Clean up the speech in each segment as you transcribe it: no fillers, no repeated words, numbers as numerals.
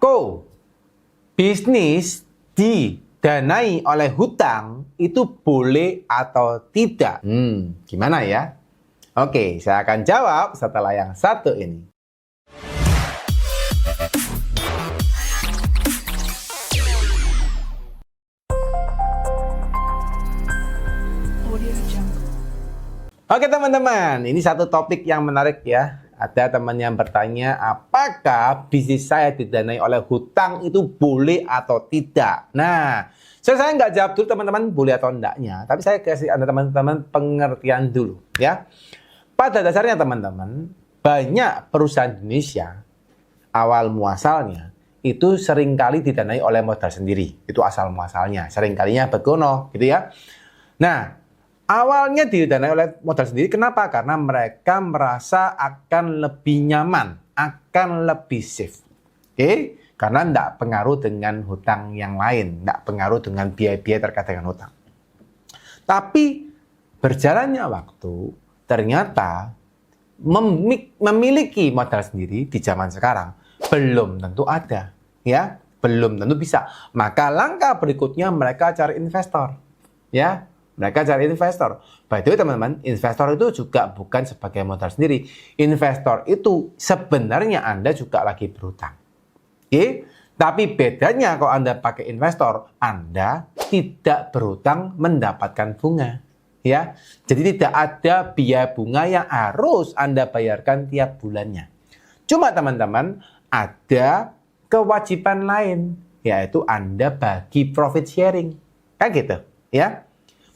Ko, bisnis didanai oleh hutang itu boleh atau tidak? Gimana ya? Oke, saya akan jawab setelah yang satu ini. Oke teman-teman, ini satu topik yang menarik ya. Ada teman yang bertanya, apakah bisnis saya didanai oleh hutang itu boleh atau tidak? Nah, saya nggak jawab dulu teman-teman boleh atau enggaknya. Tapi saya kasih Anda teman-teman pengertian dulu ya. Pada dasarnya teman-teman, banyak perusahaan Indonesia awal muasalnya itu seringkali didanai oleh modal sendiri. Itu asal muasalnya, seringkalinya begono gitu ya. Nah, awalnya didanai oleh modal sendiri, kenapa? Karena mereka merasa akan lebih nyaman, akan lebih safe. Oke? Karena tidak pengaruh dengan hutang yang lain, tidak pengaruh dengan biaya-biaya terkait dengan hutang. Tapi berjalannya waktu, ternyata memiliki modal sendiri di zaman sekarang belum tentu ada, ya, belum tentu bisa. Maka langkah berikutnya mereka cari investor, ya. Mereka cari investor. By the way teman-teman, investor itu juga bukan sebagai modal sendiri. Investor itu sebenarnya Anda juga lagi berhutang. Oke? Tapi bedanya kalau Anda pakai investor, Anda tidak berhutang mendapatkan bunga. Ya, jadi tidak ada biaya bunga yang harus Anda bayarkan tiap bulannya. Cuma teman-teman, ada kewajiban lain, yaitu Anda bagi profit sharing. Kan gitu, ya.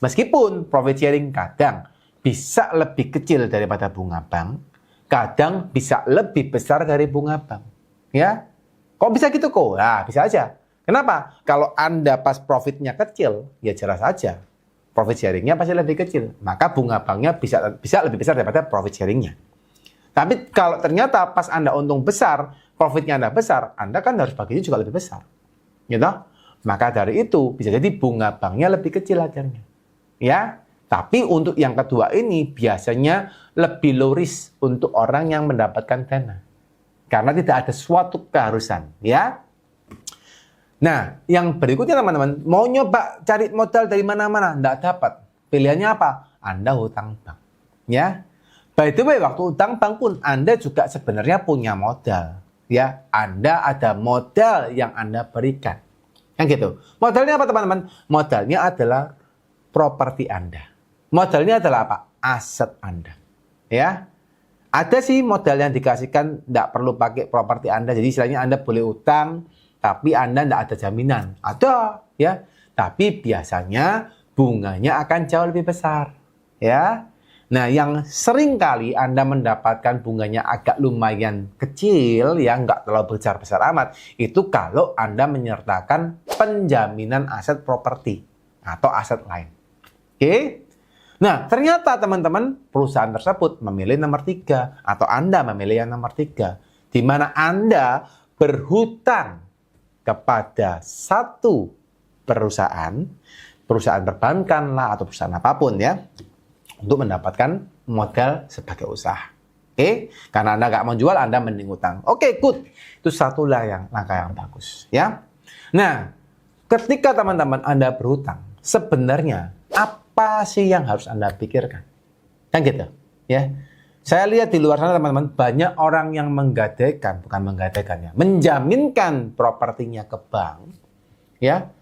Meskipun profit sharing kadang bisa lebih kecil daripada bunga bank, kadang bisa lebih besar dari bunga bank. Ya, kok bisa gitu kok? Nah, bisa aja. Kenapa? Kalau Anda pas profitnya kecil, ya jelas saja. Profit sharingnya pasti lebih kecil. Maka bunga banknya bisa lebih besar daripada profit sharingnya. Tapi kalau ternyata pas Anda untung besar, profitnya Anda besar, Anda kan harus baginya juga lebih besar. Gitu? Maka dari itu, bisa jadi bunga banknya lebih kecil akhirnya. Ya, tapi untuk yang kedua ini biasanya lebih low risk untuk orang yang mendapatkan dana. Karena tidak ada suatu keharusan. Ya. Nah, yang berikutnya teman-teman, mau nyoba cari modal dari mana-mana, tidak dapat. Pilihannya apa? Anda hutang bank. Ya. By the way, waktu hutang bank pun Anda juga sebenarnya punya modal. Ya, Anda ada modal yang Anda berikan. Yang gitu. Modalnya apa teman-teman? Modalnya adalah properti Anda. Modalnya adalah apa? Aset Anda. Ya. Ada sih modal yang dikasihkan tidak perlu pakai properti Anda. Jadi istilahnya Anda boleh utang, tapi Anda tidak ada jaminan. Ada, ya. Tapi biasanya bunganya akan jauh lebih besar. Ya. Nah, yang sering kali Anda mendapatkan bunganya agak lumayan kecil, ya, nggak terlalu besar-besar amat, itu kalau Anda menyertakan penjaminan aset properti atau aset lain. Oke? Nah, ternyata teman-teman perusahaan tersebut memilih nomor 3 atau Anda memilih yang nomor 3, di mana Anda berhutang kepada satu perusahaan perbankan lah atau perusahaan apapun ya, untuk mendapatkan modal sebagai usaha. Oke? Karena Anda nggak mau jual, Anda mending utang. Oke, good. Itu satulah langkah yang bagus. Ya. Nah, ketika teman-teman Anda berhutang, sebenarnya apa sih yang harus Anda pikirkan? Kan gitu. Ya. Saya lihat di luar sana teman-teman, banyak orang yang menjaminkan propertinya ke bank, ya,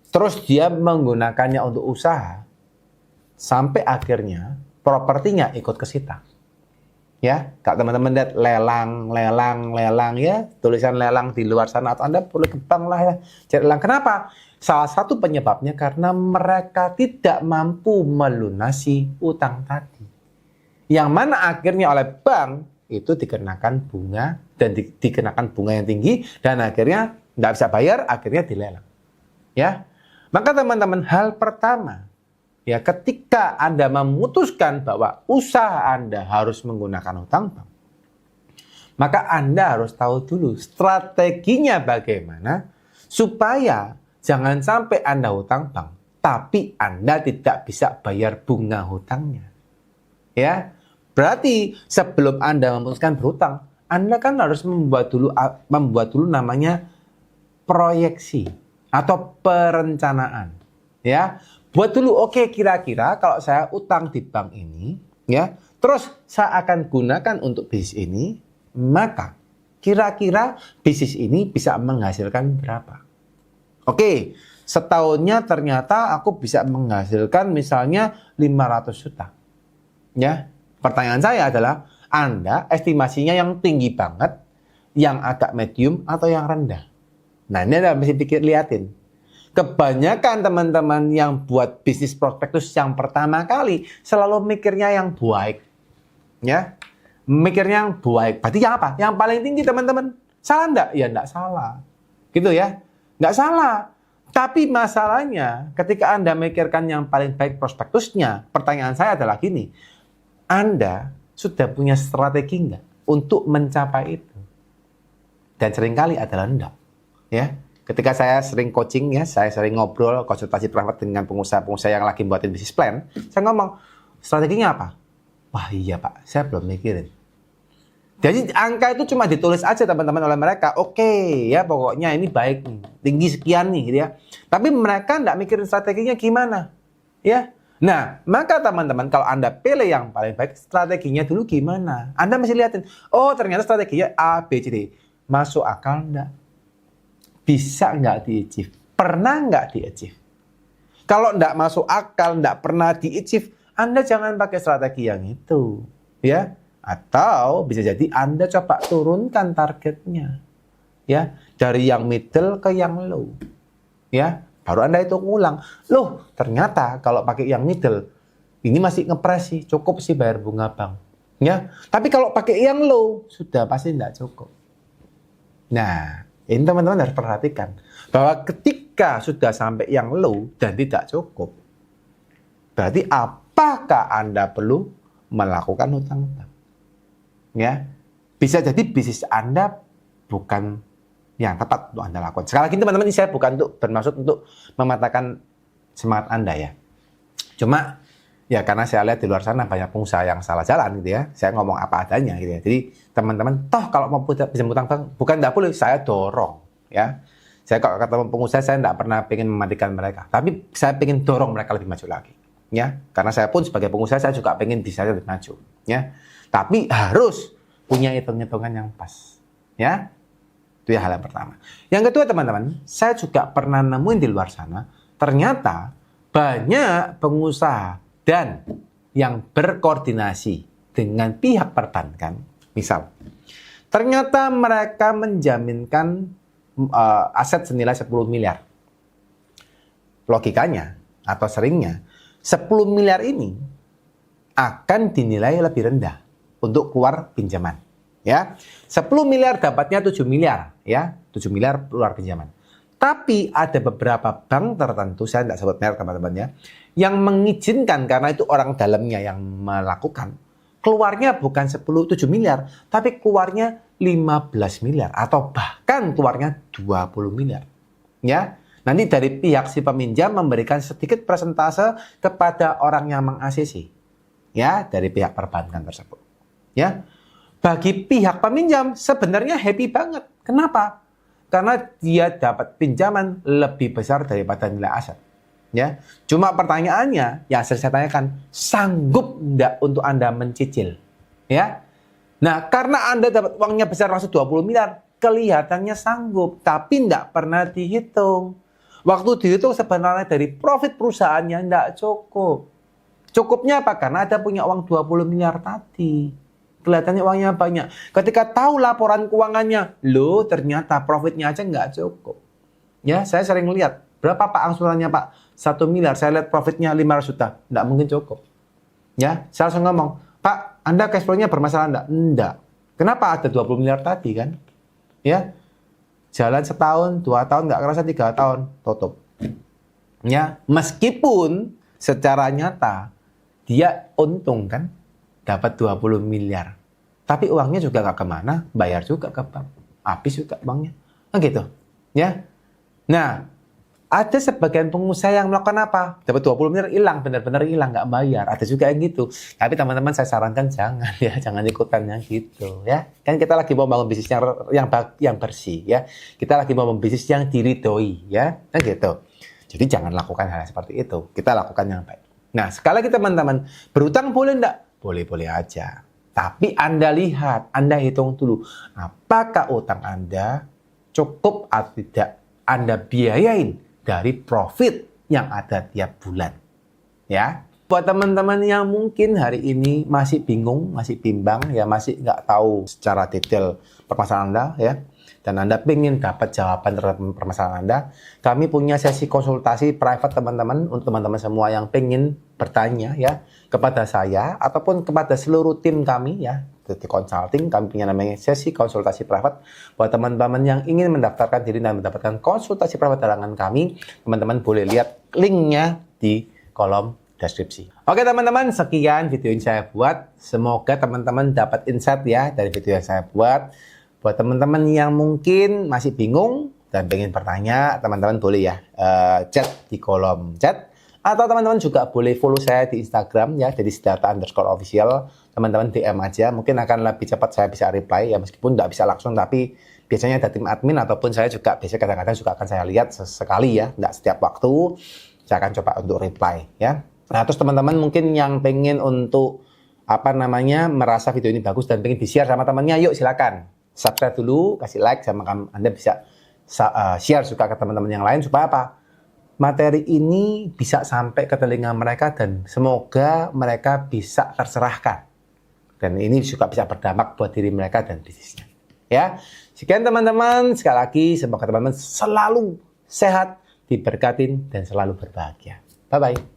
terus dia menggunakannya untuk usaha, sampai akhirnya propertinya ikut kesita. Ya, kalau teman-teman lihat lelang, ya, tulisan lelang di luar sana, atau Anda boleh ke bank lah ya, cari lelang. Kenapa? Salah satu penyebabnya karena mereka tidak mampu melunasi utang tadi. Yang mana akhirnya oleh bank itu dikenakan bunga dan dikenakan bunga yang tinggi dan akhirnya nggak bisa bayar, akhirnya dilelang. Ya, maka teman-teman hal pertama ya ketika Anda memutuskan bahwa usaha Anda harus menggunakan hutang bank, maka Anda harus tahu dulu strateginya bagaimana supaya jangan sampai Anda hutang bank tapi Anda tidak bisa bayar bunga hutangnya. Ya, berarti sebelum Anda memutuskan berhutang, Anda kan harus membuat dulu namanya proyeksi atau perencanaan. Ya, buat dulu, oke, kira-kira kalau saya utang di bank ini, ya, terus saya akan gunakan untuk bisnis ini, maka kira-kira bisnis ini bisa menghasilkan berapa? Oke, setahunnya ternyata aku bisa menghasilkan misalnya 500 juta. Ya, pertanyaan saya adalah, Anda estimasinya yang tinggi banget, yang agak medium, atau yang rendah? Nah, ini Anda mesti lihatin. Kebanyakan teman-teman yang buat bisnis prospektus yang pertama kali selalu mikirnya yang baik. Ya, mikirnya yang baik. Berarti yang apa? Yang paling tinggi, teman-teman. Salah enggak? Ya enggak salah. Gitu ya. Enggak salah. Tapi masalahnya ketika Anda mikirkan yang paling baik prospektusnya, pertanyaan saya adalah gini. Anda sudah punya strategi enggak untuk mencapai itu? Dan seringkali adalah enggak. Ya. Ketika saya sering coaching ya, saya sering ngobrol, konsultasi private dengan pengusaha-pengusaha yang lagi buatin bisnis plan, saya ngomong, strateginya apa? Wah iya Pak, saya belum mikirin. Jadi angka itu cuma ditulis aja teman-teman oleh mereka. Oke, ya pokoknya ini baik nih, tinggi sekian nih gitu ya. Tapi mereka nggak mikirin strateginya gimana. Ya. Nah, maka teman-teman kalau Anda pilih yang paling baik, strateginya dulu gimana? Anda mesti lihatin, oh ternyata strateginya A, B, C, D. Masuk akal enggak? Bisa nggak di-achieve? Pernah nggak di-achieve? Kalau nggak masuk akal, nggak pernah di-achieve, Anda jangan pakai strategi yang itu. Ya. Atau bisa jadi Anda coba turunkan targetnya. Ya. Dari yang middle ke yang low. Ya. Baru Anda hitung ulang. Loh, ternyata kalau pakai yang middle, ini masih ngepres sih, cukup sih bayar bunga bank. Ya. Tapi kalau pakai yang low, sudah pasti nggak cukup. Nah, ini teman-teman harus perhatikan bahwa ketika sudah sampai yang low dan tidak cukup, berarti apakah Anda perlu melakukan hutang-hutang? Ya, bisa jadi bisnis Anda bukan yang tepat untuk Anda lakukan. Sekali lagi teman-teman, ini saya bukan untuk bermaksud untuk mematahkan semangat Anda ya. Cuma ya karena saya lihat di luar sana banyak pengusaha yang salah jalan gitu ya. Saya ngomong apa adanya gitu ya. Jadi teman-teman, toh kalau mau bisa hutang bank, bukan tidak boleh, saya dorong ya. Saya kalau ketemu pengusaha, saya tidak pernah pengen mematikan mereka. Tapi saya pengen dorong mereka lebih maju lagi. Ya, karena saya pun sebagai pengusaha, saya juga pengen bisa lebih maju. Ya, tapi harus punya hitung-hitungan yang pas. Ya, itu ya hal yang pertama. Yang kedua teman-teman, saya juga pernah nemuin di luar sana, ternyata banyak pengusaha dan yang berkoordinasi dengan pihak perbankan, misal, ternyata mereka menjaminkan aset senilai 10 miliar. Logikanya atau seringnya, 10 miliar ini akan dinilai lebih rendah untuk keluar pinjaman. Ya, 10 miliar dapatnya 7 miliar, ya, 7 miliar keluar pinjaman. Tapi ada beberapa bank tertentu, saya tidak sebut merek teman-teman ya, yang mengizinkan karena itu orang dalamnya yang melakukan. Keluarnya bukan 7 miliar, tapi keluarnya 15 miliar atau bahkan keluarnya 20 miliar. Ya, nanti dari pihak si peminjam memberikan sedikit persentase kepada orang yang meng-ACC. Ya, dari pihak perbankan tersebut. Ya. Bagi pihak peminjam sebenarnya happy banget. Kenapa? Karena dia dapat pinjaman lebih besar daripada nilai aset. Ya, cuma pertanyaannya yang sering saya tanyakan, sanggup enggak untuk Anda mencicil? Ya, nah karena Anda dapat uangnya besar langsung 20 miliar, kelihatannya sanggup, tapi enggak pernah dihitung. Waktu dihitung sebenarnya dari profit perusahaannya enggak cukup. Cukupnya apa? Karena Anda punya uang 20 miliar tadi. Kelihatannya uangnya banyak. Ketika tahu laporan keuangannya, loh ternyata profitnya aja nggak cukup. Ya, saya sering lihat. Berapa Pak angsurannya Pak? 1 miliar. Saya lihat profitnya 500 juta. Nggak mungkin cukup. Ya, saya langsung ngomong, Pak, Anda cash flow-nya bermasalah enggak? Enggak. Kenapa ada 20 miliar tadi kan? Ya, jalan setahun, 2 tahun, nggak kerasa 3 tahun, tutup. Ya, meskipun secara nyata dia untung kan? Dapat 20 miliar. Tapi uangnya juga nggak kemana, bayar juga ke bank. Habis juga banknya. Nah gitu. Ya. Nah, Ada sebagian pengusaha yang melakukan apa? Dapat 20 miliar hilang, benar-benar hilang, nggak bayar. Ada juga yang gitu. Tapi teman-teman saya sarankan jangan ya, jangan ikutan yang gitu ya. Kan kita lagi mau bangun bisnis yang bersih ya. Kita lagi mau bangun bisnis yang diridhoi ya. Kan gitu. Jadi jangan lakukan hal seperti itu. Kita lakukan yang baik. Nah, sekali lagi teman-teman, berutang boleh enggak? Boleh-boleh aja. Tapi Anda lihat, Anda hitung dulu, apakah utang Anda cukup atau tidak Anda biayain dari profit yang ada tiap bulan. Ya, buat teman-teman yang mungkin hari ini masih bingung, masih bimbang, ya masih nggak tahu secara detail permasalahan Anda, ya, dan Anda pengen dapat jawaban terhadap permasalahan Anda, kami punya sesi konsultasi private teman-teman, untuk teman-teman semua yang pengen bertanya ya kepada saya ataupun kepada seluruh tim kami ya. Di consulting, kami punya namanya sesi konsultasi private. Buat teman-teman yang ingin mendaftarkan diri dan mendapatkan konsultasi private dalangan kami, teman-teman boleh lihat linknya di kolom deskripsi. Oke teman-teman, sekian video yang saya buat. Semoga teman-teman dapat insight ya dari video yang saya buat. Buat teman-teman yang mungkin masih bingung dan pengen bertanya, teman-teman boleh ya chat di kolom chat. Atau teman-teman juga boleh follow saya di Instagram ya, jadi Siddhartha_official. Teman-teman DM aja, mungkin akan lebih cepat saya bisa reply ya, meskipun nggak bisa langsung, tapi biasanya ada tim admin ataupun saya juga biasanya kadang-kadang juga akan saya lihat sesekali ya, nggak setiap waktu, saya akan coba untuk reply ya. Nah terus teman-teman mungkin yang pengen untuk merasa video ini bagus dan pengen di-share sama temannya, yuk silakan subscribe dulu, kasih like, sama Anda bisa share juga ke teman-teman yang lain supaya apa? Materi ini bisa sampai ke telinga mereka dan semoga mereka bisa tercerahkan. Dan ini juga bisa berdampak buat diri mereka dan bisnisnya. Ya, sekian teman-teman. Sekali lagi, semoga teman-teman selalu sehat, diberkatin, dan selalu berbahagia. Bye-bye.